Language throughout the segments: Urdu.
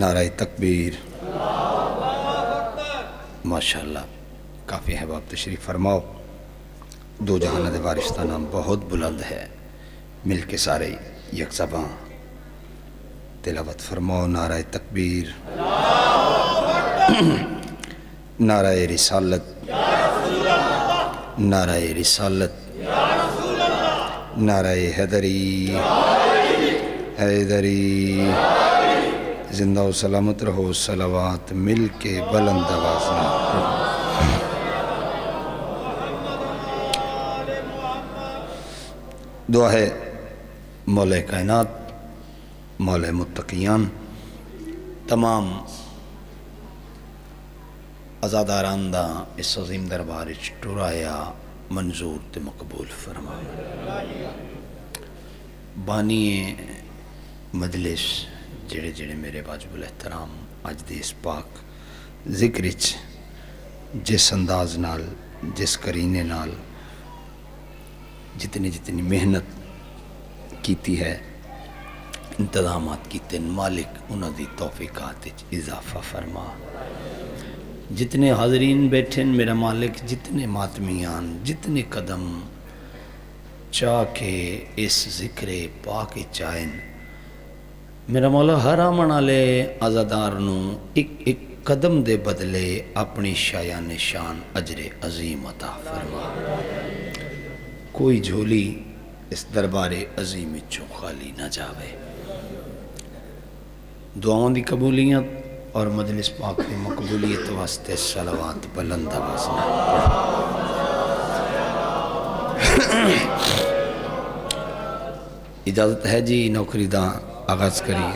نعرہ تکبیر، ماشاءاللہ کافی احباب تشریف فرماؤ۔ دو جہانہ دے وارث دا نام بہت بلند ہے، مل کے سارے یک زباں تلاوت فرماؤ۔ نعرہ تکبیر، نعرہ رسالت، نعرہ رسالت، نعرہ حیدری، حیدری، زندہ و سلامت رہو۔ صلوات مل کے بلند آواز میں۔ دعا ہے مولا کائنات، مولا متقیان، تمام عزاداران دا اس عظیم دربار ٹرایا منظور تے مقبول فرما۔ بانی مجلس جڑے جڑے میرے واجب الاحترام اج دے اس پاک ذکر جس انداز نال، جس کرینے نال جتنی جتنی محنت کیتی ہے، انتظامات کیتے، مالک انہاں دی توفیقات اضافہ فرما۔ جتنے حاضرین بیٹھے میرا مالک، جتنے ماتمیان، جتنے قدم چاہ کے اس ذکر پاک چاہن، میرا مولا ہر آمن والے عزادارنوں ایک ایک قدم دے بدلے اپنی شایان شان اجر عظیم عطا فرما۔ کوئی جھولی اس دربار عظیم چوں خالی نہ جاوے۔ دعاؤں دی قبولیت اور مجلس پاک کی مقبولیت واسطے صلوات بلند آواز میں۔ اجازت ہے جی، نوکری دا آغاز کریے۔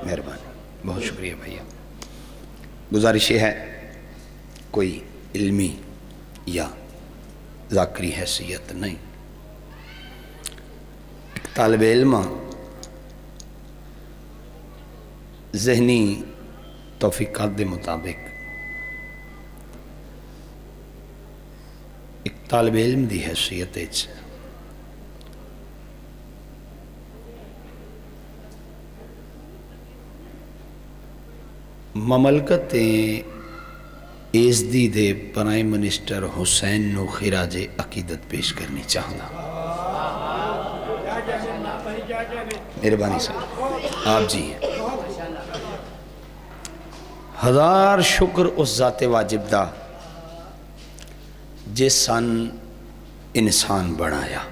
مہربانی، بہت شکریہ بھائیا۔ گزارش یہ ہے، کوئی علمی یا ذاکری حیثیت نہیں، طالب علم ذہنی توفیقات دے مطابق ایک طالب علم دی حیثیت مملکت ایزدی دے پرائم منسٹر حسین نو خراج عقیدت پیش کرنی چاہنا۔ مہربانی صاحب، آپ جی ہیں۔ ہزار شکر اس ذات واجب دا جس سن انسان بنایا۔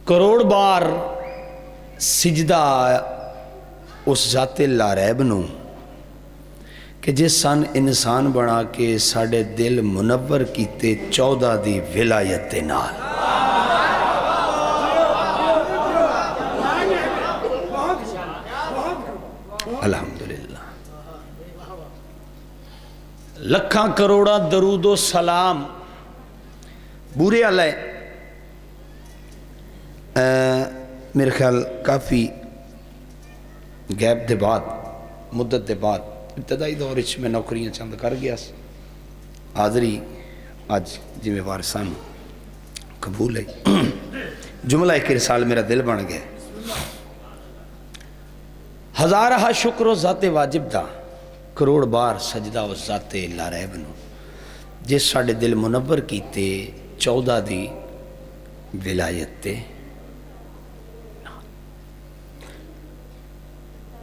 کروڑ بار سجدہ اس ذات لاریب نو کہ جس سن انسان بنا کے ساڑھے دل منور کیتے 14 دی ولایت نال۔ الحمدللہ، لکھاں کروڑا درود و سلام بورے علیہ۔ میرے خیال کافی گیپ دے بعد، مدت دے بعد، ابتدائی دور میں نوکریاں چند کر گیا، حاضری آج جی وارثان قبول ہے۔ جملہ ایک رسال میرا دل بن گیا۔ ہزارہ شکر و ذات واجب دا، کروڑ بار سجدہ و ذات لاریب نو جس ساڑھے دل منور کیتے 14 دی ولایت تے۔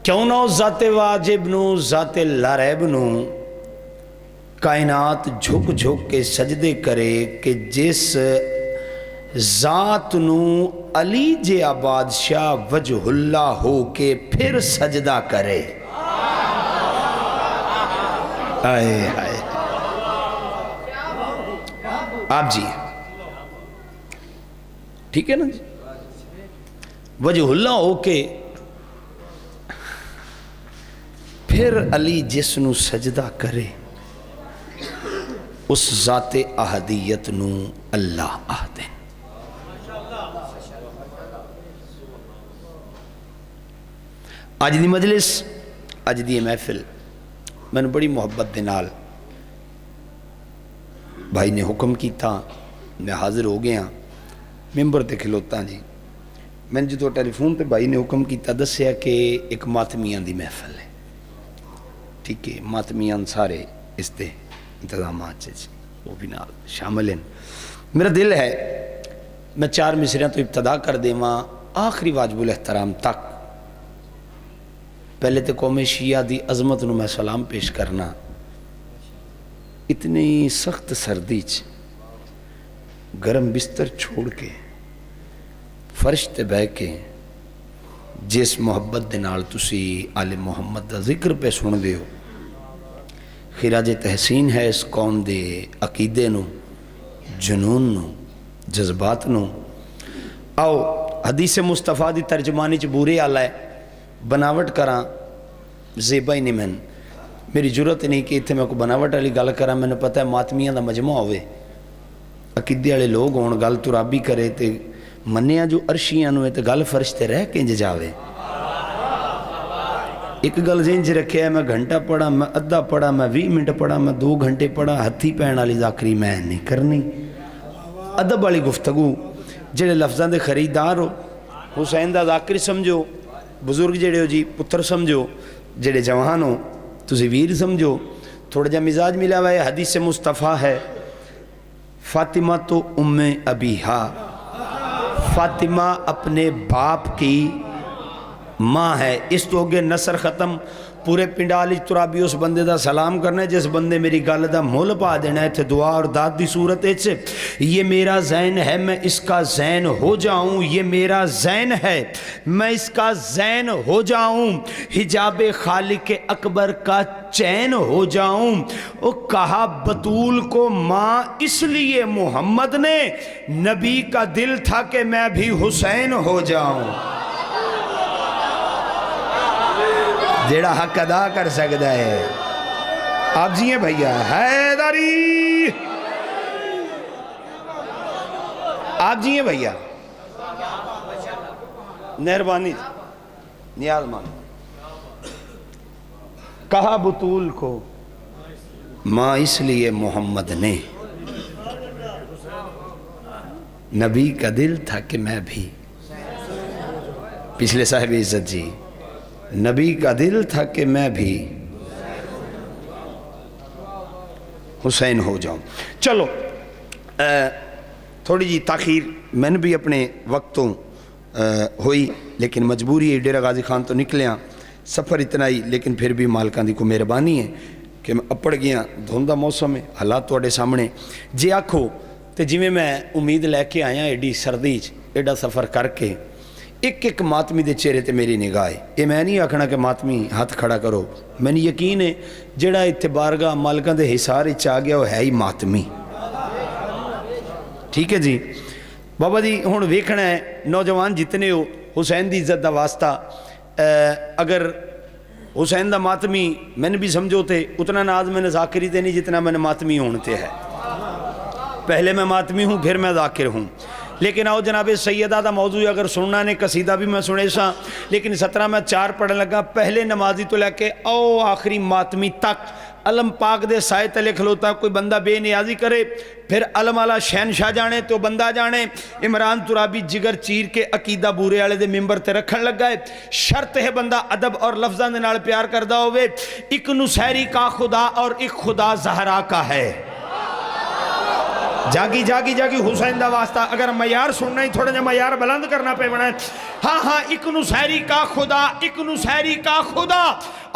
کیوں نہ ذات واجب نو، ذات لاریب نو کائنات جھک جھک کے سجدے کرے کہ جس ذات نو علی جے بادشاہ وجہ اللہ ہو کے پھر سجدہ کرے۔ آئے آئے آپ جی ٹھیک ہے نا جی، وجہ اللہ ہو کے پھر علی جس نو سجدہ کرے، اس ذات احدیت نو اللہ آہدے۔ آج دی مجلس، آج دی محفل میں نے بڑی محبت دے نال بھائی نے حکم کی تھا، میں حاضر ہو گیا، ممبر تے کھلوتا جی میں جو ٹیلیفون پہ بھائی نے حکم کیا دسیا کہ ایک ماتمیاں دی محفل ہے، ٹھیک ہے، ماتمیاں سارے اس دے انتظامات وہ بھی نال شامل ہیں۔ میرا دل ہے میں 4 مصریاں تو ابتدا کر دیواں آخری واجب الاحترام تک۔ پہلے تو قوم شیعہ دی عظمت نو میں سلام پیش کرنا، اتنی سخت سردی گرم بستر چھوڑ کے فرش تے بہ کے جس محبت دے نال تسی آل محمد دا ذکر پہ سن دے ہو، خراج تحسین ہے اس قوم دے عقیدے نو، جنون نو، جذبات نو۔ آؤ حدیث مصطفیٰ دی ترجمانی چ بورے آلہ ہے بناوٹ کراں زیبا ہی نہیں میری ضرورت نہیں کہ اتنے میں کوئی بناوٹ والی گل کراں، میں نے پتہ ہے ماتمیاں دا مجموعہ ہوئے، عقیدے والے لوگ ہون، گل ترابی کرے تے منیا جو عرشیاں نو ہے تے گل فرش تے رہ کے جاوے۔ ایک گل ذہن چ رکھے ہے، میں گھنٹہ پڑھا، میں ادھا پڑھا، میں 20 منٹ پڑھا، میں 2 گھنٹے پڑھا، ہتھی پین والی ذاکری میں نہیں کرنی۔ ادب والی گفتگو، جڑے لفظاں دے خریدار ہو، حسین دا ذاکر سمجھو، بزرگ جڑے ہو جی پتر سمجھو، جڑے جوان ہو تسی ویر سمجھو، تھوڑا جا مزاج ملا ہوا ہے۔ حدیث مصطفیٰ ہے فاطمہ تو ام ابیہا، فاطمہ اپنے باپ کی ماں ہے۔ اس تو ہوگے نصر ختم، پورے پنڈالی ترابی اس بندے دا سلام کرنا ہے جس بندے میری گل دا مول پا دینا ہے، تھے دعا اور داد دی صورت ہے۔ یہ میرا زین ہے میں اس کا زین ہو جاؤں، یہ میرا زین ہے میں اس کا زین ہو جاؤں، حجاب خالق اکبر کا چین ہو جاؤں۔ وہ کہا بطول کو ماں اس لیے محمد نے، نبی کا دل تھا کہ میں بھی حسین ہو جاؤں۔ جیڑا حق ادا کر سکتا ہے آپ جی ہیں بھئیہ حیدری، آپ جی ہیں بھئیہ مہربانی نیاز مان۔ کہا بطول کو ماں اس لیے محمد نے، نبی کا دل تھا کہ میں بھی، پچھلے صاحب عزت جی، نبی کا دل تھا کہ میں بھی حسین ہو جاؤں۔ چلو تھوڑی جی تاخیر میں نے بھی اپنے وقتوں ہوئی، لیکن مجبوری ہے، ڈیرہ غازی خان تو نکلیاں، سفر اتنا ہی، لیکن پھر بھی مالکان دی کو مہربانی ہے کہ میں اپڑ گیا، دھوندا موسم ہے، حالات توڑے سامنے جی آکھو تے جی میں امید لے کے آیا ایڈی سردی ایڈا سفر کر کے، ایک ایک ماتمی دے چہرے تے میری نگاہ ہے۔ یہ میں نہیں آکھنا کہ ماتمی ہاتھ کھڑا کرو، میں نے یقین ہے جڑا اتنے بارگاہ مالکان دے حسار چاہ گیا وہ ہے ہی ماتمی، ٹھیک ہے جی۔ بابا جی ہون ویکھنا ہے نوجوان جتنے ہو حسین دی عزت دا واسطہ، اگر حسین دا ماتمی میں نے بھی سمجھو تے اتنا ناز میں نے ذاکری تے نہیں جتنا میں نے ماتمی ہونتے ہے، پہلے میں ماتمی ہوں پھر میں ذاکر ہوں۔ لیکن آؤ جناب سیدہ دا موضوع اگر سننا نے قصیدہ بھی میں سنے سا، لیکن 17 میں 4 پڑھنے لگا، پہلے نمازی تو لے کے او آخری ماتمی تک علم پاک دے سائے تلے کھلوتا، کوئی بندہ بے نیازی کرے پھر علم والا شہنشاہ جانے تو بندہ جانے۔ عمران ترابی جگر چیر کے عقیدہ بورے والے دے ممبر تے رکھن لگا ہے، شرط ہے بندہ ادب اور لفظاں دے نال پیار کردہ ہوئے۔ ایک نصیری کا خدا اور ایک خدا زہرا کا ہے، جاگی جاگی جاگی حسین دا واسطہ، اگر معیار سننا ہی تھوڑا جا معیار بلند کرنا پہ بنا ہے۔ ہاں ہاں ایک نصیری کا خدا، ایک نصیری کا خدا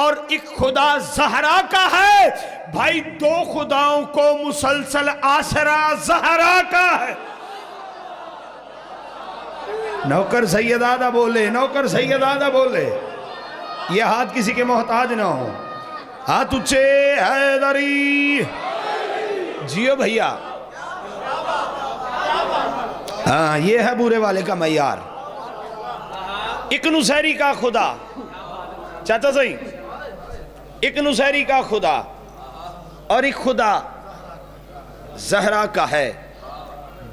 اور ایک خدا زہرا کا ہے، بھائی 2 خداؤں کو مسلسل آسرا زہرا کا ہے۔ نوکر سیدادہ بولے، نوکر سیدادہ بولے، یہ ہاتھ کسی کے محتاج نہ ہو، ہاتھ اچھے حیدری جیو بھئیہ۔ ہاں یہ ہے بورے والے کا معیار، ایک نصیری کا خدا، چاچا صحیح، ایک نصیری کا خدا اور ایک خدا زہرا کا ہے،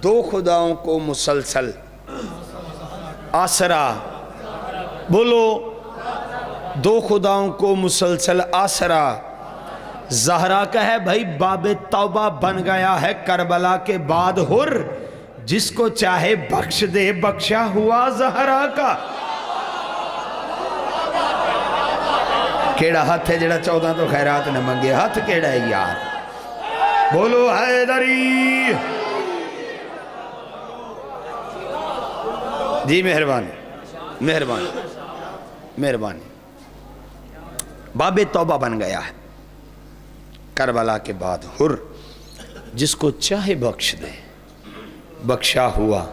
2 خداؤں کو مسلسل آسرا، بولو 2 خداؤں کو مسلسل آسرا زہرا کا ہے۔ بھائی باب توبہ بن گیا ہے کربلا کے بعد ہر، جس کو چاہے بخش دے بخشا ہوا زہرا کا. کیڑا ہاتھ ہے جڑا 14 تو خیرات نے منگے؟ ہاتھ کیڑا ہے یار؟ بولو حیدری. جی مہربانی مہربانی مہربانی. باب توبہ بن گیا ہے کربلا کے بعد. حر جس کو چاہے بخش دے بخشا ہوا.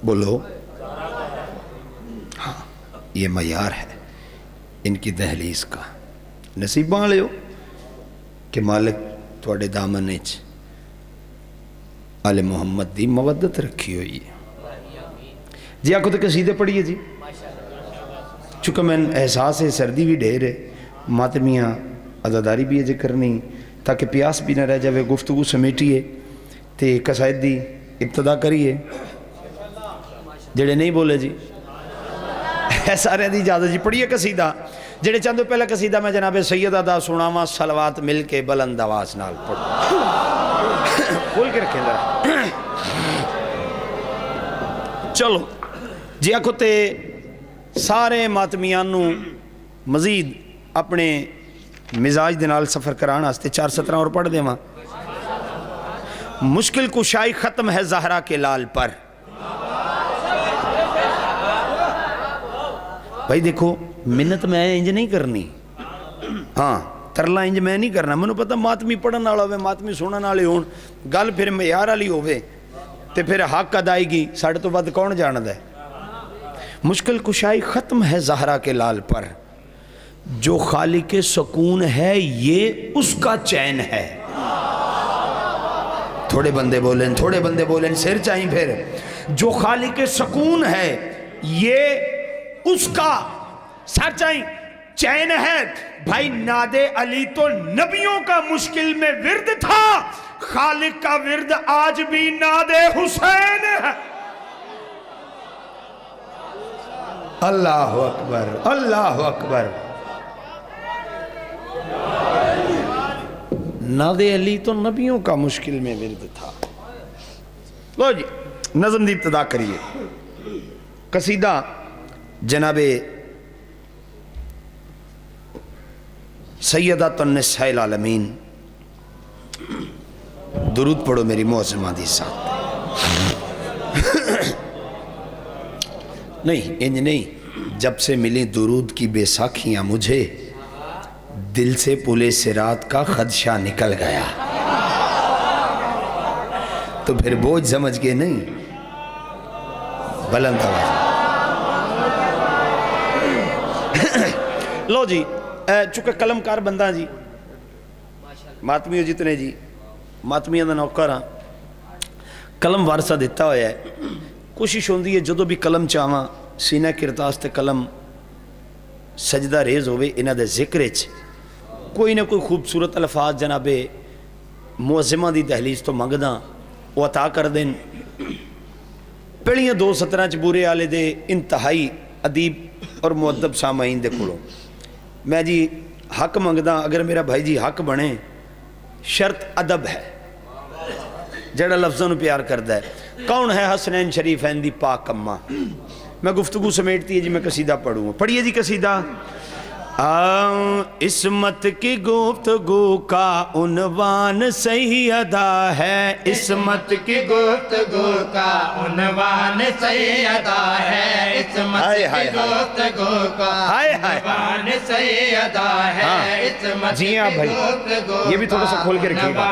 بولو ہاں یہ معیار ہے ان کی دہلیز کا. نصیباں لے ہو کہ مالک تھوڑے دامن وچ آل محمد دی مودت رکھی ہوئی ہے. جی آنکھوں تے قصیدے پڑھیے جی. چونکہ میں احساس ہے سردی بھی ڈھیر ہے، ماتمیاں عزاداری بھی ہے ذکر نہیں تاکہ پیاس بھی نہ رہ جاوے. گفتگو سمیٹیے تے قصائد دی ابتدا کریے. جڑے نہیں بولے جی سارے دی اجازت جی. پڑھیے قصیدہ. جڑے چاندو پہلا قصیدہ میں جناب سیدہ دا سناواں صلوات مل کے بلند آواز نال پڑھو. کھول کے رکھیں ذرا. چلو جی آکھو تے سارے ماتمیانو مزید اپنے مزاج دے نال سفر کران واسطے 4 سطریں اور پڑھ دیواں. مشکل کشائی ختم ہے زہرا کے لال پر. بھائی دیکھو منت میں انج نہیں کرنی، ہاں ترلا انج میں نہیں کرنا. منو پتہ ماتمی پڑھن والا ہوئے ماتمی سنن والے ہون گل پھر معیار والی ہوئے تے پھر حق ادائیگی ساڑھے تو بعد کون جاند ہے. مشکل کشائی ختم ہے زہرا کے لال پر، جو خالق سکون ہے یہ اس کا چین ہے. تھوڑے بندے بولیں سر چاہیں پھر. جو خالق سکون ہے یہ اس کا سر چاہیں چین ہے. بھائی ناد علی تو نبیوں کا مشکل میں ورد تھا، خالق کا ورد آج بھی ناد حسین ہے. اللہ اکبر اللہ اکبر. ناد علی تو نبیوں کا مشکل میں ورد تھا. لو جی نظم دی ابتدا کریے. قصیدہ جناب سیدۃ النساء العالمین. درود پڑھو میری معظمہ دی ساتھ. نہیں انج نہیں، جب سے ملی درود کی بے ساکھیاں مجھے دل سے پلے صراط کا خدشہ نکل گیا. تو پھر بوجھ سمجھ کے نہیں، بلند آواز. لو جی چونکہ قلم کار بندہ جی ماتمیوں جتنے جی ماتمیاں دا نوکر ہاں، قلم وارثہ دیتا ہویا ہے. کوشش ہوندی ہے جدو بھی قلم چاہواں سینہ کرتاس تے قلم سجدہ ریز ہوئے انہ دے ذکر اچ کوئی نہ کوئی خوبصورت الفاظ جناب معظمہ دی دہلیز تو منگداں وہ عطا کر دیں. پہلیاں 2 سطریں چ بورے آلے دے انتہائی ادیب اور مؤدب سامعین دے کولوں میں جی حق منگداں. اگر میرا بھائی جی حق بنے شرط ادب ہے جڑا لفظوں نے پیار کردا ہے. کون ہے حسنین شریفین دی پاک اماں؟ میں گفتگو سمیٹتی ہے جی میں قصیدہ پڑھوں. پڑھیے جی قصیدہ. عصمت کی گفتگو کا عنوان سیدہ ہے. عصمت کی گفتگو کا عنوان سیدہ ہے. عصمت کی گفتگو کا عنوان سیدہ ہے. جی ہاں بھائی یہ بھی تھوڑا سا کھول کے رکھیے گا.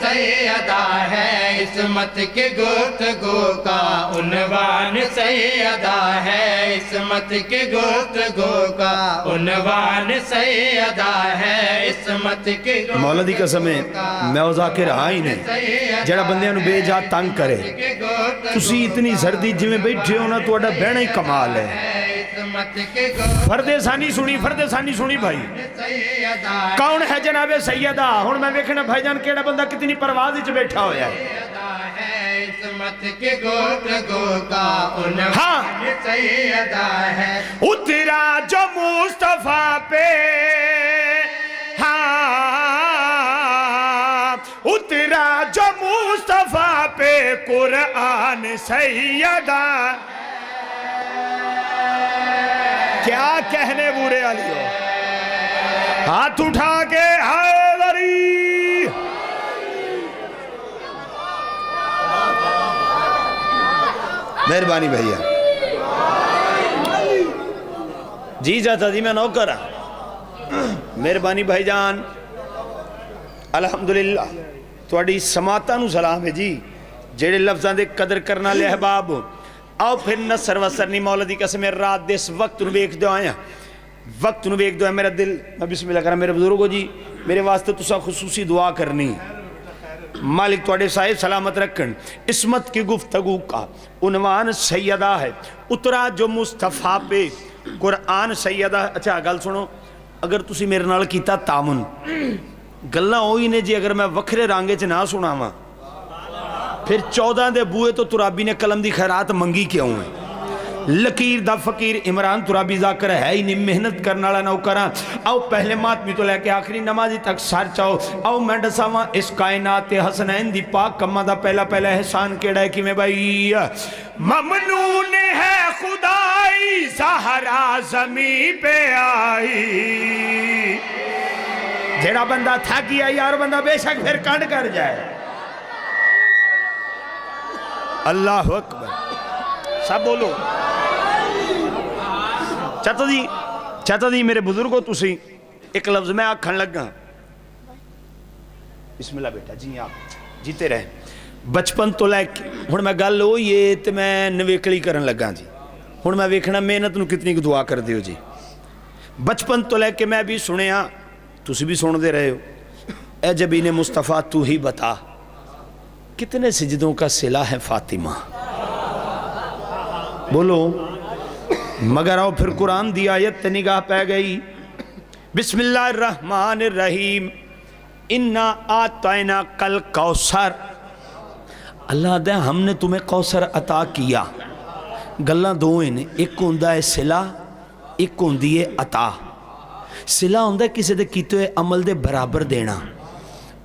سیدہ ہے. عصمت کی گفتگو کا عنوان سیدہ ہے. عصمت کی گفتگو کا عنوان سیدہ ہے. عصمت کی مولا دی قسم ہے میں او ذاکر رہا ہی نہیں جڑا بندیاں نو بے جا تنگ کرے. تسی اتنی سردی جی میں بیٹھے ہونا تو اڈا بہنا ہی کمال ہے. فردے ثانی سنی بھائی. کون ہے جناب سیدہ؟ ہن میں ویکھنا بھائی جان کیڑا بندہ کتنی پرواز وچ بیٹھا ہویا ہے. عصمت کی گفتگو کا عنوان سیدہ ہے. اترا جو مصطفیٰ پہ ہاں اترا جو مصطفیٰ پہ قرآن سیدہ کیا کہنے بوڑھے علی ہو ہاتھ اٹھا کے حیدری مہربانی بھائیہ جی جاتا جی میں نوکر مہربانی بھائی جان الحمدللہ تھوڑی سماعتاں نو سلام ہے جی جیڑے لفظاں دے قدر کرنا لے احباب آؤ پھر نصر وصر نہیں مولا دی قسم رات دے اس وقت نو بیک دو آیا وقت نو بیک دو ہے میرا دل میں بسم اللہ کرا میرے بزرگو جی میرے واسطے تسا خصوصی دعا کرنی مالک توڑے صاحب سلامت رکھن اسمت کی گفتگو کا عنوان سیدہ ہے اترا جو مصطفیٰ پہ قرآن سیدہ اچھا گل سنو اگر تسی میرے نال کیتا تامن گلنا ہوئی نے جی اگر میں وکھرے رانگے چ نہ سنا ماں پھر 14 دے بوئے تو ترابی نے قلم دی خیرات منگی کیوں ہے لکیر دا فقیر عمران ترابی ذاکر ہے ہی نہیں محنت کرنا والا نوکراں آؤ پہلے ماتمی تو لے کے آخری نمازی تک سار چاہو آؤ میں ڈساواں اس کائنات حسنین دی پاک کمہ دا پہلا احسان کیڑا ہے کہ میں بھائی ممنون ہے خدائی زہرا زمین پہ آئی جیڑا بندہ تھا کیا یار بندہ بے شک پھر کانڈ کر جائے اللہ اکبر سب بولو چاہتا جی میرے بزرگوں تسی ایک لفظ میں آکھن لگا بسم اللہ بیٹا جی آپ جیتے رہے بچپن تو لے ہن میں گل ہو یہ تے میں نویکلی کرن لگا جی ہن میں ویکھنا محنت نو کتنی دعا کر دیو جی بچپن تو لے کے میں بھی سنیا تسی بھی سن دے رہے ہو اے جبین مصطفیٰ تو ہی بتا کتنے سجدوں کا صلہ ہے فاطمہ بولو مگر آؤ پھر قرآن دی آیت تے نگاہ پہ گئی بسم اللہ الرحمن الرحیم انا آتائنا کل کوثر اللہ دے ہم نے تمہیں کوثر عطا کیا گلاں دو ہیں ایک ہوندہ ہے صلہ ایک ہوندی ہے عطا صلہ ہوندہ ہے کسی دے کیتے ہوئے عمل دے برابر دینا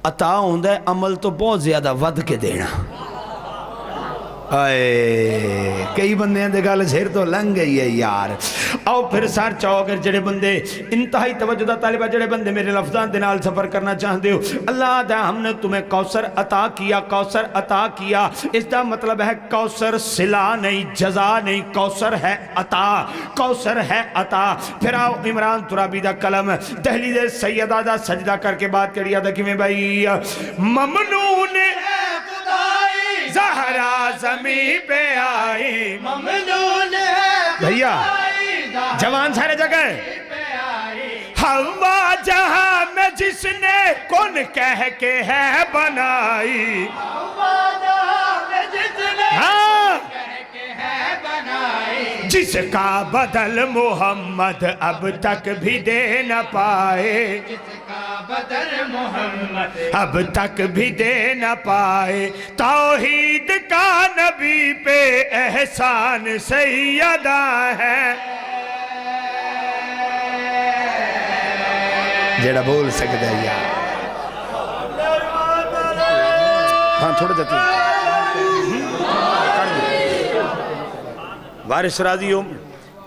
عطا ہوندہ ہے عمل تو بہت زیادہ ود کے دینا آئے کئی بندے ہیں دیکھا لزہر تو لنگ گئی ہے یار آؤ پھر سار چاہو اگر جڑے بندے انتہائی توجہ دا طالبہ جڑے بندے میرے لفظان دنال سفر کرنا چاہتے ہو اللہ دا ہم نے تمہیں کوثر عطا کیا اس دا مطلب ہے کوثر صلہ نہیں جزا نہیں کوثر ہے عطا پھر آؤ عمران ترابی دا قلم دہلیز سیدہ دا سجدہ کر کے بات کریہ دا کہ میں بھائی ممنون زہرا زمین پہ آئی ممنون بھئیہ جوان سارے جگہ ہوا جہاں میں جس نے کن کہہ کے ہے بنائی ہوا جہاں میں جس نے کہہ کے ہے بنائی جس کا بدل محمد اب تک بھی دے نہ پائے بدل محمد اب تک بھی دے نہ پائے توحید کا نبی پہ احسان سیدہ ہے جیڑا بول سکتا ہے یار ہاں تھوڑا جاتی وارث راضی ہو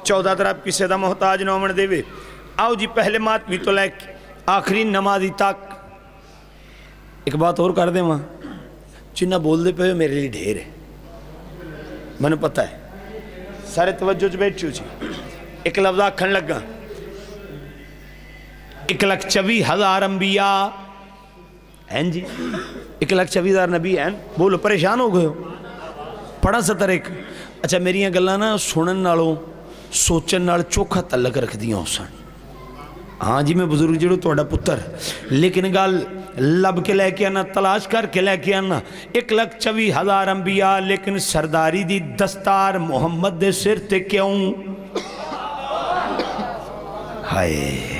14 طرف کسے دا محتاج نومن دے وے آؤ جی پہلے ماتمی تو لے آخری نمازی تک ایک بات اور کر دیں وہاں چنہ بول دے پہ میرے لیے ڈھیر ہے میں نے پتہ ہے سارے توجہ جو بیٹھ چو جی ایک لفظ آکھن لگا 1,24,000 انبیاء ہیں جی 1,24,000 نبی ہیں بولو پریشان ہو گئے ہو پڑھا ستر ایک اچھا میری گلاں نا سنن نالوں سوچن نال چوکھا تعلق رکھ دیاں ہو سن ہاں جی میں بزرگ جڑو توڑا پتر لیکن گال لب کے لے کے آنا تلاش کر کے لے کے آنا 1,24,000 انبیاء لیکن سرداری دی دستار محمد دے سر تے کیوں ہائے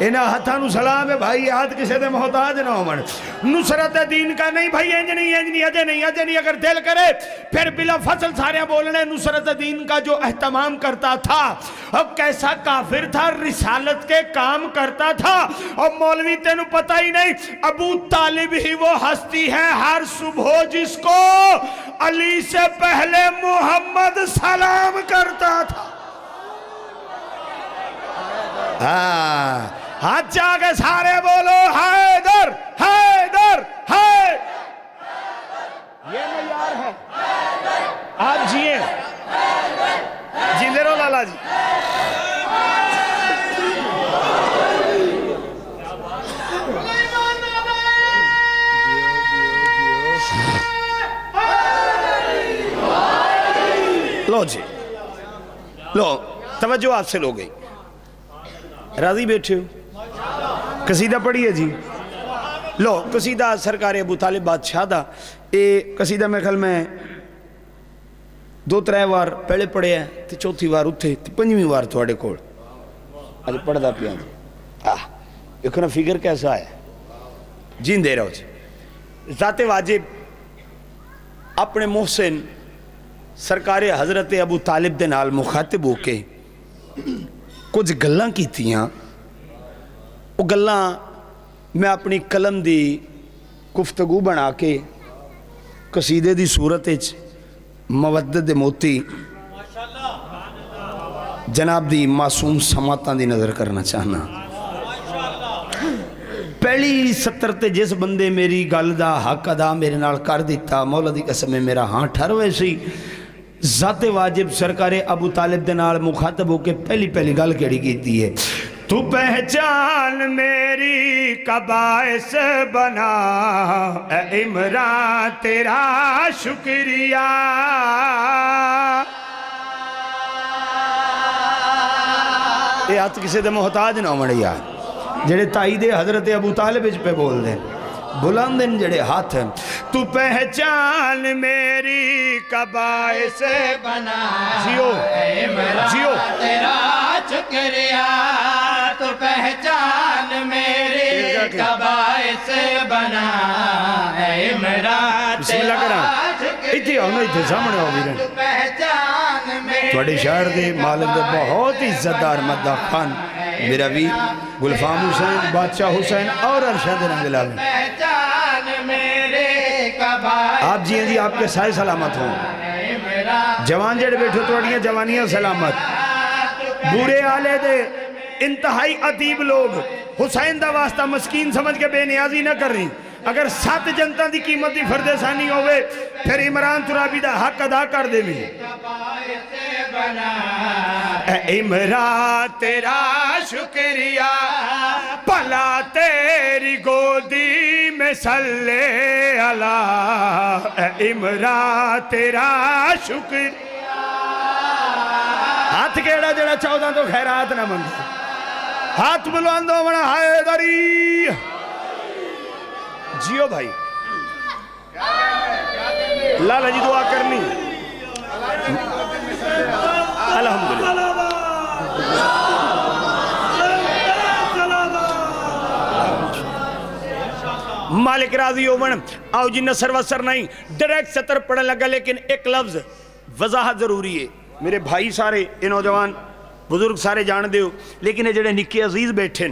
انہاں ہتھاں سلام ہے بھائی، ہاتھ کسے دے محتاج نہ ہون۔ نصرت دین کا نہیں بھائی، انج نہیں اجے نہیں، اگر دل کرے پھر بلا فصل سارے بولنے نصرت دین کا جو اہتمام کرتا تھا، اب کیسا کافر تھا، رسالت کے کام کرتا تھا، اور مولوی تینوں پتہ ہی نہیں، ابو طالب ہی وہ ہستی ہے ہر صبح جس کو علی سے پہلے محمد سلام کرتا تھا۔ ہاتھ جا کے سارے بولو حیدر حیدر حیدر، یہ معیار ہے۔ آپ جیئے جیندے رہو لالا جی۔ لو جی لو، توجہ آپ سے لو گئی، راضی بیٹھے ہو؟ قصیدہ پڑھیے جی۔ لو قصیدہ سرکار ابو طالب بادشاہ دا، اے قصیدہ میں خیال میں 2-3 وار پہلے پڑھے ہیں، تے چوتھی وار اتھے، تے 5ویں وار تھوڑے کوڑ آج پڑھ دا پیاں جی۔ ایک نا فگر کیسا ہے، جین دے رہو جی۔ ذات واجب اپنے محسن سرکار حضرت ابو طالب دے نال مخاطب ہو کے کچھ گلاں کی تھیاں، وہ گلاں میں اپنی قلم دی گفتگو بنا کے قصیدے دی صورت مودت دے موتی جناب دی معصوم سماعتاں دی نظر کرنا چاہنا۔ پہلی 70 تے جس بندے میری گل دا حق ادا میرے نال کر دیتا، مولا دی قسم میں میرا ہاں ٹھروے سی۔ ذات واجب سرکار ابو طالب دے نال مخاطب ہو کے پہلی گل کیڑی کیتی ہے، تو پہچان میری کا باعث بنا اے عمران تیرا شکریہ۔ یہ ہاتھ کسے دے محتاج نہ ہونے یار، جڑے تائید حضرت ابو طالب اچ پہ بول دیں بلندن جڑے ہاتھ ہیں، تو پہچان میری کا باعث بنا جیو جیو تیرا شکریہ، تو پہچان میری کا باعث بنا اے عمران تیرا شکریہ۔ اتھی آؤ نا، اتھی سامنے آؤ بھی تو پہچان میری تھوڑے شاعر دے مالک دے بہت عزتدار مدہ خان میرا بھی گلفام حسین بادشاہ حسین اور ارشاد نگلا میں آپ جی ہیں جی، آپ کے سائے سلامت ہوں، جوان جڑے بیٹھو توڑیاں جوانیاں سلامت، بورے آلے دے انتہائی عدیب لوگ حسین دا واسطہ مسکین سمجھ کے بے نیازی نہ کر رہی۔ اگر 7 جنتاں دی قیمت دی فرد ثانی ہوئے پھر عمران ترابی دا حق ادا کر دے بھی۔ اے عمران تیرا شکریہ، پلا تیری گودی میں صلی اللہ، اے عمران تیرا شکریہ۔ ہاتھ کیڑا جڑا 14 تو خیرات نہ منگا، ہاتھ بلواندو منا حیدری جیو بھائی، لالا جی دعا کرنی الحمدللہ۔ مالک راضی ہومن آؤ جی، نصر وصر نہیں ڈائریکٹ سطر پڑھنے لگا، لیکن ایک لفظ وضاحت ضروری ہے۔ میرے بھائی سارے یہ نوجوان بزرگ سارے جان دے ہو، لیکن یہ جڑے نکی عزیز بیٹھیں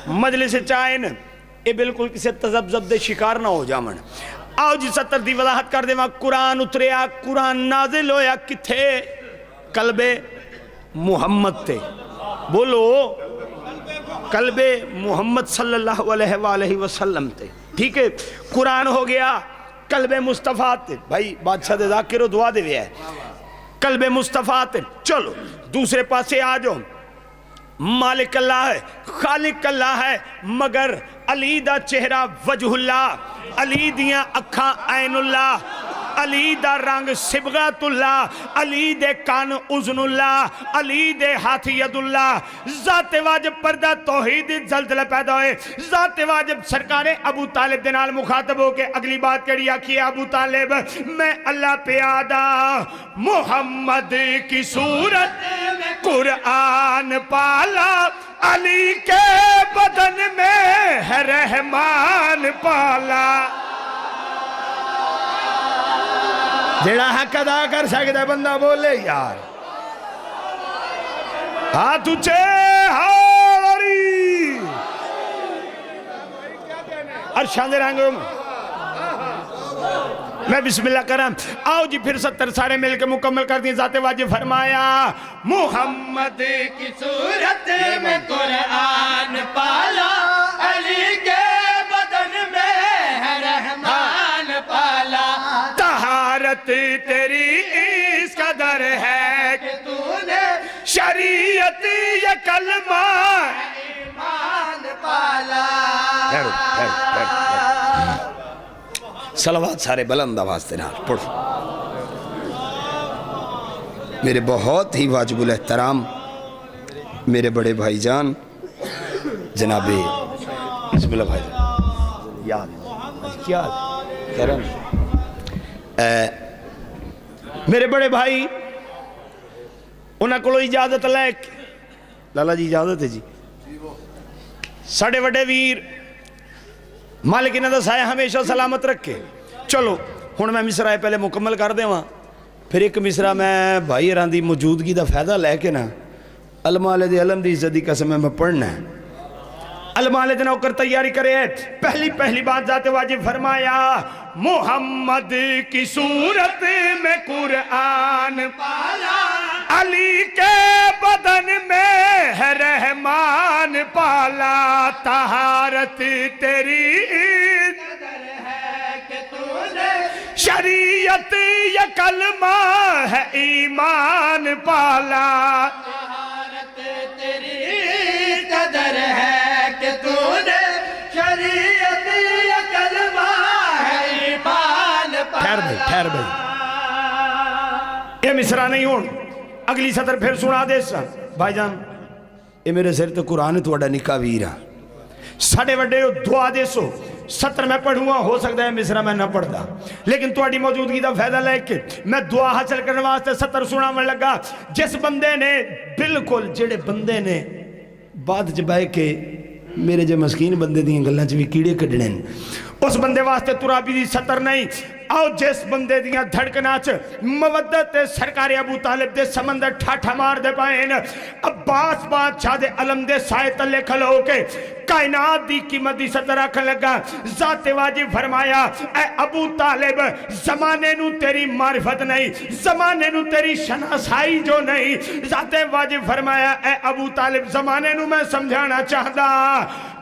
مجلس چاہیں یہ بالکل کسی تذبذب دے شکار نہ ہو جامن۔ آؤ جی سطر دی وضاحت کر دے، وہاں قرآن اتریا، قرآن نازل ہویا کتھے؟ قلب محمد تے، بولو قلب محمد صلی اللہ علیہ وآلہ وسلم تے، ٹھیک ہے؟ قرآن ہو گیا قلب مصطفیٰ تے، بھائی بادشاہ دے ذاکر و دعا دے ویا ہے، قلب مصطفیٰ تے۔ چلو دوسرے پاسے آ جاؤ، مالک اللہ ہے، خالق اللہ ہے، مگر علی دا چہرہ وجہ اللہ، علی دیاں اکھاں عین اللہ، علی دا رنگ صبغت اللہ، علی دے کان اذن اللہ، علی دے ہاتھ ید اللہ۔ ذات واجب پردہ توحید زلزلہ پیدا ہوئے، ذات واجب سرکار ابو طالب دے نال مخاطب ہو کے اگلی بات کری آکھی، ابو طالب میں اللہ پیادہ محمد کی صورت قرآن پالا علی کے بدن میں ہے رحمان پالا جڑا حق ادا کر سکتا ہے بندہ بولے یار ہاتھ اچھے ہاری عرشاں دے رنگوں میں بسم اللہ کرم آؤ جی پھر 70 سارے مل کے مکمل کر دیں ذات واجب فرمایا محمد کی صورت میں قرآن پالا علی کے بدن میں ہے رحمان پالا طہارت تیری اس قدر ہے کہ تو نے شریعت یا کلمہ ایمان پالا صلوات سارے بلند آواز تیرا پڑھ میرے بہت ہی واجب الاحترام میرے بڑے بھائی جان جناب بسم اللہ بھائی جان یاد کیا کہہ رہا میرے بڑے بھائی انہاں کو اجازت لے لالا جی اجازت ہے جی ساڑھے وڈے ویر مالک انہاں دا سایہ ہمیشہ سلامت رکھے چلو ہن میں مصرع پہلے مکمل کر دے وہاں پھر ایک مصرع میں بھائی ران دی موجودگی دا فائدہ لے کے نا المالے دے علم دی عزت دی قسم میں پڑھنا ہے المالے دے نوکر تیاری کرے پہلی بات ذات واجب فرمایا محمد کی صورت میں قرآن پالا علی کے بدن میں ہے رحمان پالا طہارت تیری قدر ہے کہ تو نے شریعت یا کلمہ ہے ایمان پالا طہارت تیری قدر ہے کہ تو نے شریعت یا کلمہ ہے ایمان پالا ٹھہر بھائی یہ مصرع نہیں ہون اگلی سطر پھر سنا دے سا بھائی جان یہ میرے سر تو قرآن توڑا نکا ویرا ساڑھے وڈے دعا دے سو سطر میں پڑھوں ہو سکتا ہے مصرع میں نہ پڑھتا لیکن توڑی موجودگی دا فائدہ لے کے میں دعا حاصل کرنے واسطے سطر سنا میں لگا جس بندے نے بالکل جڑے بندے نے بعد جبائے کے میرے جو مسکین بندے دیئے گلہ چوی کیڑے کڑنے اس بندے واسطے ترابی دی سطر نہیں آؤ جس بندے دیاں دھڑکناچ مودت سرکار ابو طالب دے سمندر ٹھاٹھا مار دے پائیں عباس بادشاہ دے علم دے سائے تلے کھلو کے کائنات دی قیمت دی سطر رکھن لگا ذات واجب فرمایا اے ابو طالب زمانے نو تیری معرفت نہیں زمانے نو تیری شناسائی جو نہیں ذات واجب فرمایا اے ابو طالب زمانے نو میں سمجھانا چاہتا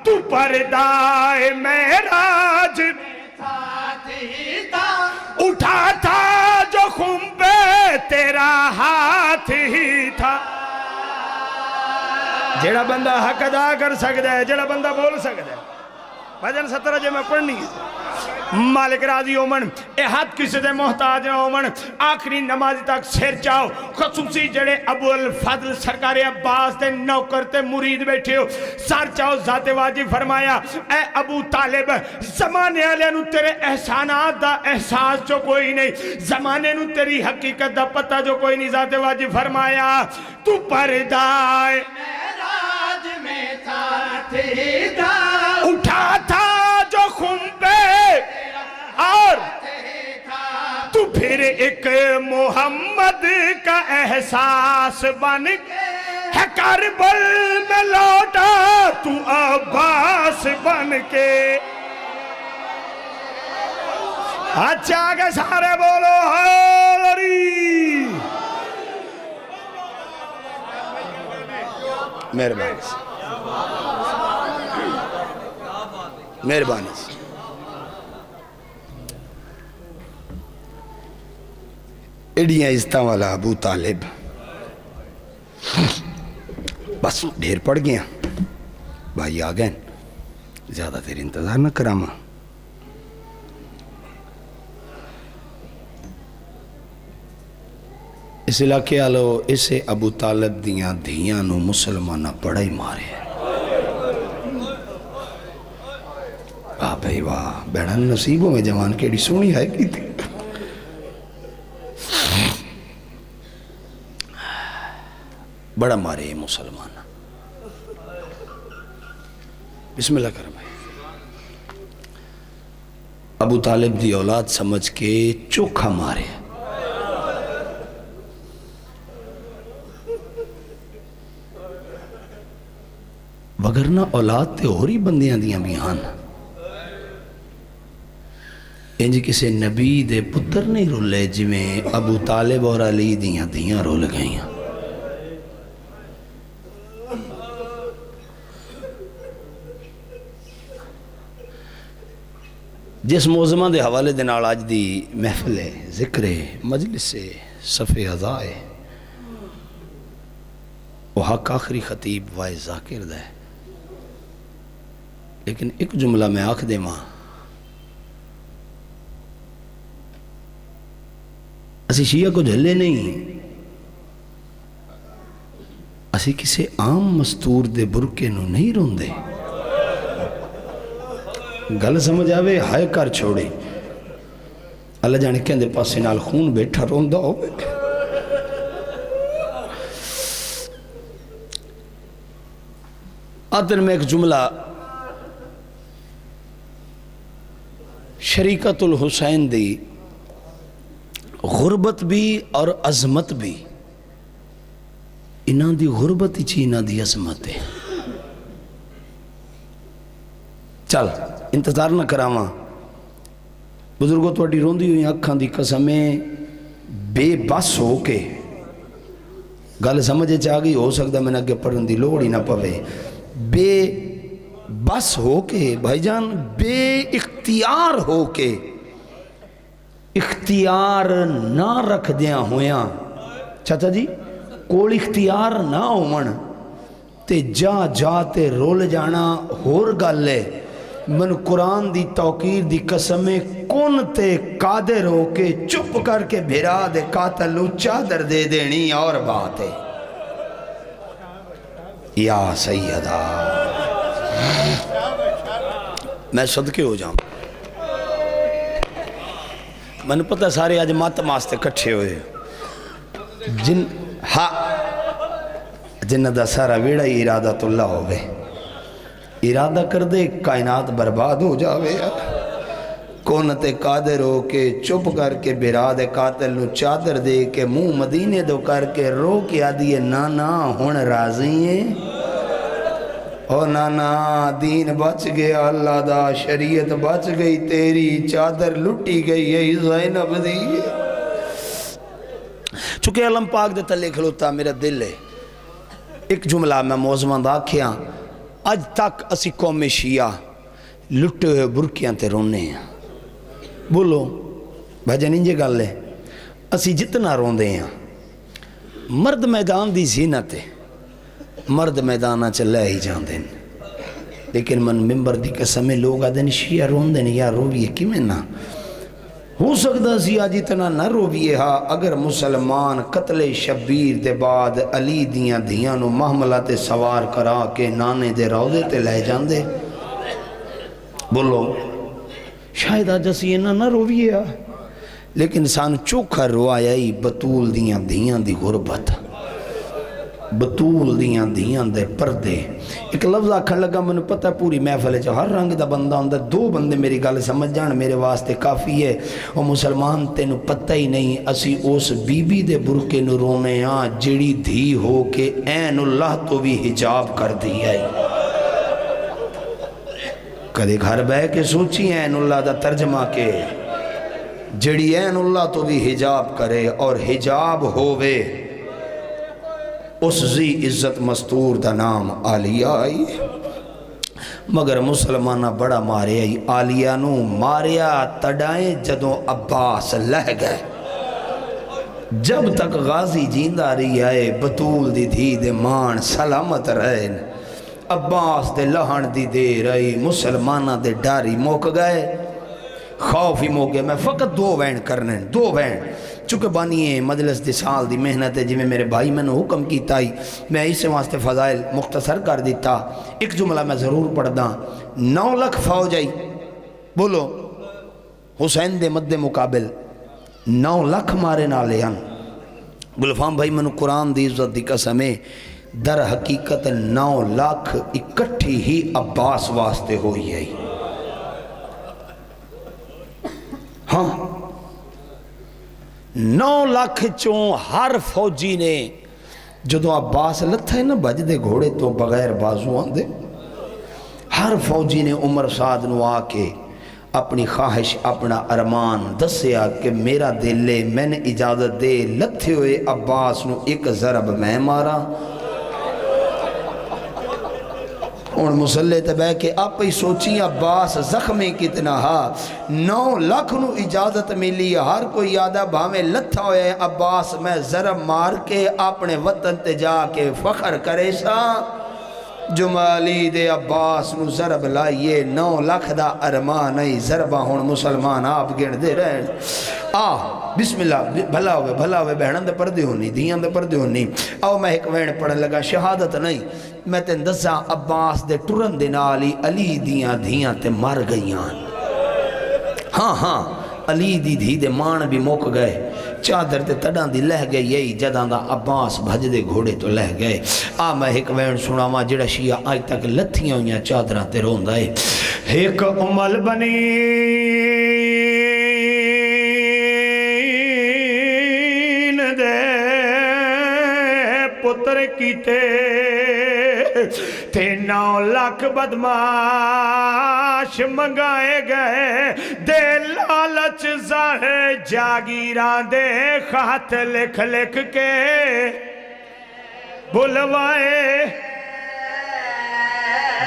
تو پردائے معراج ساتھ ہی تھا اٹھا تھا جو خنبے تیرا ہاتھ ہی تھا جڑا بندہ حق ادا کر سکتا ہے جڑا بندہ بول سکتا ہے بھجن سترہ جو میں پڑھنی ہے مالک راضی اومن اے حد کسی دے محتاج نہ اومن آخری نمازی تک سیر چاہو خصوصی جڑے ابو الفضل سرکار عباس دے نوکر تے مرید بیٹھے ہو سار چاہو ذات واجب فرمایا اے ابو طالب زمانے آلے نو تیرے احسانات دا احساس جو کوئی نہیں زمانے نو تیری حقیقت دا پتہ جو کوئی نہیں ذات واجب فرمایا تو پردائے معراج میں ساتھ ہی تھا اٹھا تھا جو خنبے اور تو پھر ایک محمد کا احساس بن ہے کربل میں لوٹا تو عباس بن کے اچھا آگے سارے بولو حاضری مہربانی سے مہربانی سے ایڈیاں عزتہ والا ابو طالب بس ڈھیر پڑ گیا بھائی آگئے زیادہ تیر انتظار نہ کراما اس علاقے آلو اسے ابو طالب دیاں دھیاں نو مسلمانہ پڑا ہی مارے واہ بھائی واہ بیڑا نصیبوں میں جوان کیڑی سونی ہے کی تھی بڑا مارے مسلمان بسم اللہ کر بھائی. ابو طالب دی اولاد سمجھ کے چوکھا مارے. وگرنہ اولاد تے ہوری بندیاں دیاں بھی ہاں. انج کسے نبی دے پتر نہیں رولے جویں ابو طالب اور علی دیاں رول گئیاں. جس موزمہ دے حوالے دے نال آج دی محفل ہے، ذکر ہے، مجلس ہے، صفِ عزا ہے، وہ حق آخری خطیب وائے ذاکر دا ہے. لیکن ایک جملہ میں آکھ دے ماں، اسی شیعہ کو جھلے نہیں، اسی کسے عام مستور دے برکے نو نہیں رون دے. گل سمجھ آوے ہائے کر چھوڑے. اللہ جانے کہندے پاسے نال خون بیٹھا روندہ ہو. آدھر میں ایک جملہ شریکت الحسین دی غربت بھی اور عظمت بھی، انہاں دی غربت ہی انہاں دی عظمت ہے. چل انتظار نہ کراواں بزرگوں تواڈی روندی ہوئی اکھاں دی قسمیں بے بس ہو کے گل سمجھے چاہ گئی. ہو سکتا میں نے اگے پڑھن دی لوڑ ہی نہ پوے. بے بس ہو کے بھائی جان، بے اختیار ہو کے، اختیار نہ رکھ دیاں ہویاں چاچا جی کول اختیار نہ ہون تے جا تے رول جانا ہور گل ہے. من قرآن دی توقیر دی قسمیں کون تے قادر ہو کے چپ کر کے بھیرا دے قاتل چادر دے دینی اور بات ہے. یا سیدہ میں صدقے ہو جاؤں. میں نے پتہ سارے آج مات ماستے کٹھے ہوئے جن ہاں جنہ دا سارا ویڑا ہی ارادت اللہ ہو گئے. ارادہ کر دے کائنات برباد ہو جاوے. کون تے قادر ہو کے چپ کر کے بھرا دے قاتل نو چادر دے کے منہ مدینے دو کر کے رو کے آدھیے نانا ہون راضی ہیں او نانا دین بچ گیا اللہ دا، شریعت بچ گئی تیری، چادر لٹی گئی ہے زینب دی. چونکہ علم پاک دے تلے کھلوتا میرا دل ہے. ایک جملہ میں موزمان دا کھیاں، آج تک اسی قوم شیعہ لٹے ہوئے برکیاں تے رونے ہیں. بولو بھائی انجے گل ہے، اسی جتنا روندے ہیں مرد میدان دی زینت ہے، مرد میدانہ چلے ہی جان دیں. لیکن من ممبر دی قسمیں لوگ آدھیں شیعہ روندے ہیں یا رویے کی میں نہ ہو سکتا سی آج اتنا نہ رویے ہاں. اگر مسلمان قتل شبیر دے بعد علی دیاں نو محملہ تے سوار کرا کے نانے دے روضے تے لے جان دے، بولو شاید آج اسی انہاں نہ رویے ہاں. لیکن سان چوکھا روایا ہی بطول دیاں دی غربت، بطول دیاں دے پردے. ایک لفظ آکھن لگا میں نے پتہ پوری محفل ہے ہر رنگ دا بندہ ہوندہ. دو بندے میری گل سمجھ جان میرے واسطے کافی ہے. وہ مسلمان تینو پتہ ہی نہیں اسی اس بی بی دے برکے نو رونے ہاں جڑی دھی ہو کے عین اللہ تو بھی حجاب کر دی ہے. کدے گھر بہ کے سوچی عین اللہ دا ترجمہ کے جڑی عین اللہ تو بھی حجاب کرے اور حجاب ہووے اس زی عزت مستور دا نام آلیہ آئی. مگر مسلمانہ بڑا مارے آئی. آلیہ نو ماریا تڑائیں جدوں عباس لہ گئے. جب تک غازی جیندہ رہی آئے بطول دی دھی دے مان سلامت رہے. عباس دے لہن دی دے رہی مسلمانہ دے ڈاری موک گئے، خوف ہی موک گئے. میں فقط دو وین کرنے دو وین چونکہ بانیے مجلس دی سال دی محنت ہے جی میں میرے بھائی میں نے حکم کیتا ہی میں اس سے واسطے فضائل مختصر کر دیتا. ایک جملہ میں ضرور پڑھ دا. 9 لاکھ فوج آئی، بولو حسین دے مد مقابل 9 لاکھ مارے نالے ہن. گلفام بھائی میں نے قرآن دی عزت دی قسمیں در حقیقت 9 لاکھ اکٹھی ہی عباس واسطے ہوئی ہے. ہاں 9 لاکھ چوں ہر فوجی نے جدو عباس لتھا ہے نا بج دے گھوڑے تو بغیر بازو آن دے، ہر فوجی نے عمر سعد نو آ کے اپنی خواہش اپنا ارمان دسیا کہ میرا دل لے، میں نے اجازت دے، لتھے ہوئے عباس نو ایک ضرب میں مارا. اور مسلح تے بہ کے آپ ہی سوچی عباس زخمی کتنا ہا. 9 لاکھ نو اجازت ملی، ہر کوئی یادہ بھامے لتھا ہوئے عباس میں ضرب مار کے اپنے وطن تے جا کے فخر کرے سا. جمالی دے عباس نو ضرب لائیے 9 لاکھ دا ارمان ای ضربہ ہون مسلمان آپ گن دے رہے. بسم اللہ بھلا ہوئے بہنان دے پردے ہونی دیاں دے پردے ہونی. آؤ میں ایک وین پڑھن لگا شہادت نہیں میں تے دسا عباس دے ٹرن دے نالی علی دیاں تے مر گئیاں. ہاں علی دی دھی دے مان بھی موک گئے، چادر تے تڑاں دی لہ گئی یہی جداں دا عباس بھج دے گھوڑے تو لہ گئے. میں ایک وین سنا ماں جڑا شیعہ آج تک لتھیاں ہویاں چادراں تے رون دائے. ایک امل بنی دے پتر کیتے تے 9 لاکھ بدماش منگائے گئے. دے لالچ زاہے جاگیران دے خط لکھ لکھ کے بلوائے.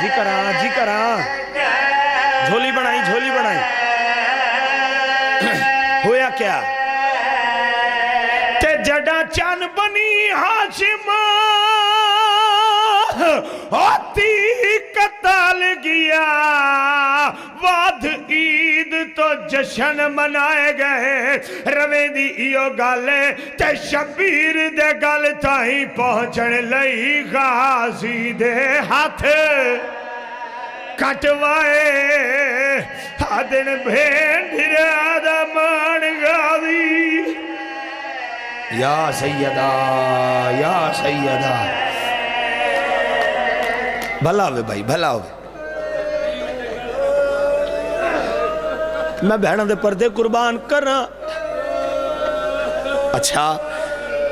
جی کراں جھولی بڑھائی ہویا کیا تے جڑا چن بنی ہاشم آتی قتال گیا. واد عید تو جشن منائے گئے. رویں دی ایو گالے تے شبیر دے گال تائیں پہنچن لئی غازی دے ہاتھ کٹوائے. آدن بھین دھرے آدمان غازی. یا سیدہ بھلا ہوئے بھائی بھلا ہوئے. میں بہنوں دے پردے قربان کر رہا. اچھا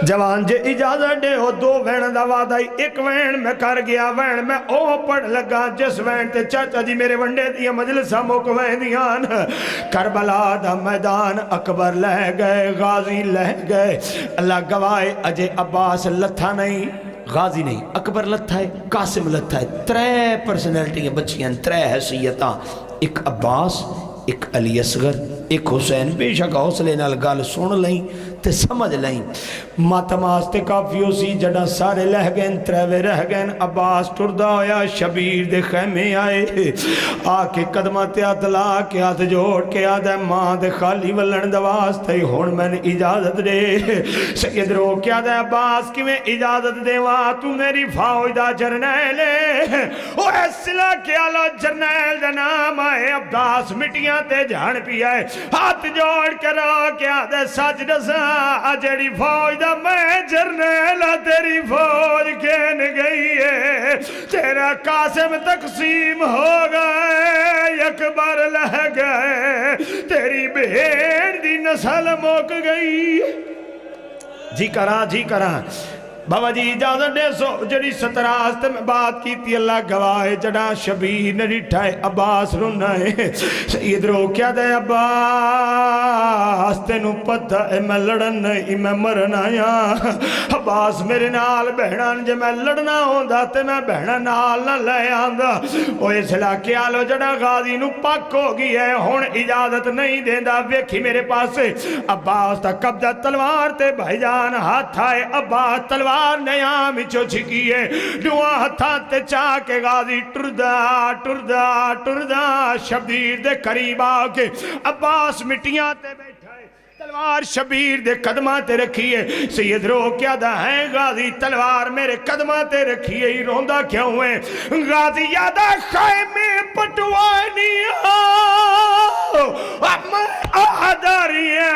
جوان جے اجازت دے ہو 2 وین دا وعدہ. ایک وین میں کر گیا، وین میں او پڑھ لگا جس وین تے چاچا جی میرے ونڈے دیا مجلسہ موک وین دیان. کربلا دا میدان اکبر لہ گئے، غازی لہ گئے. اللہ گواہ اجے عباس لتھا نہیں، غازی نہیں، اکبر لتھا ہے، قاسم لتھا ہے. 3 پرسنلٹیاں بچیاں، 3 حیثیتاں. ایک عباس، ایک علی اصغر، ایک حسین. بے شک حوصلے نال گل سن لیں تے سمجھ لیں. ماتماس تے کافی ہو سی جڑا سارے لہ گئن 3 رہ گئن. عباس ٹردا ہویا شبیر دے خیمے آئے، آ کے قدمہ تے ہاتھ لا کے ہاتھ جوڑ کے آدھے ماں دے خالی ولن دواز تے ہون میں نے اجازت دے. سید رو کیا دے عباس کی میں اجازت دے وہاں تو میری فوج دا جرنیل ہے. او ایسلا کیا لو جرنیل دا نام آئے. عباس مٹیاں تے جھان پیا ہے، ہاتھ جوڑ کے رو کیا دے سچ دسا جڑی فوج دا میں جرنیل تیری فوج کہن گئی ہے. تیرا قاسم تقسیم ہو گئے، اکبر لہ گئے، تیری بھیڑ دی نسل موک گئی. جی کراں بابا جی اجازت دے سو جڑی 17 آستے میں بات کی تھی. اللہ گواہ جڑا شبیر نے ریٹھا ہے عباس رونا ہے. سید رو کیا دے عباس تینو پتہ ہے میں لڑن نہیں میں مرنا یا. عباس میرے نال بہنان جے میں لڑنا ہوندا تے میں بہنان نال نہ لے آندا. او اس علاقے آلو جڑا غازی نو پاک ہو گئی ہے ہون اجازت نہیں دیندہ. ویکھی میرے پاس عباس تا قبضہ تلوار تے بھائی جان ہاتھ آئے. عباس تلوار نیام چو چھکیے دعا ہتھاں تے چاہ کے غازی ٹردہ شبیر دے قریب آکے عباس مٹیاں تے بیٹھا ہے، تلوار شبیر دے قدمہ تے رکھیے. سید رو کیا دا ہے غازی تلوار میرے قدمہ تے رکھیے ہی روندہ کیوں ہے. غازی یادہ خیمے پٹوانی اب میں آداریاں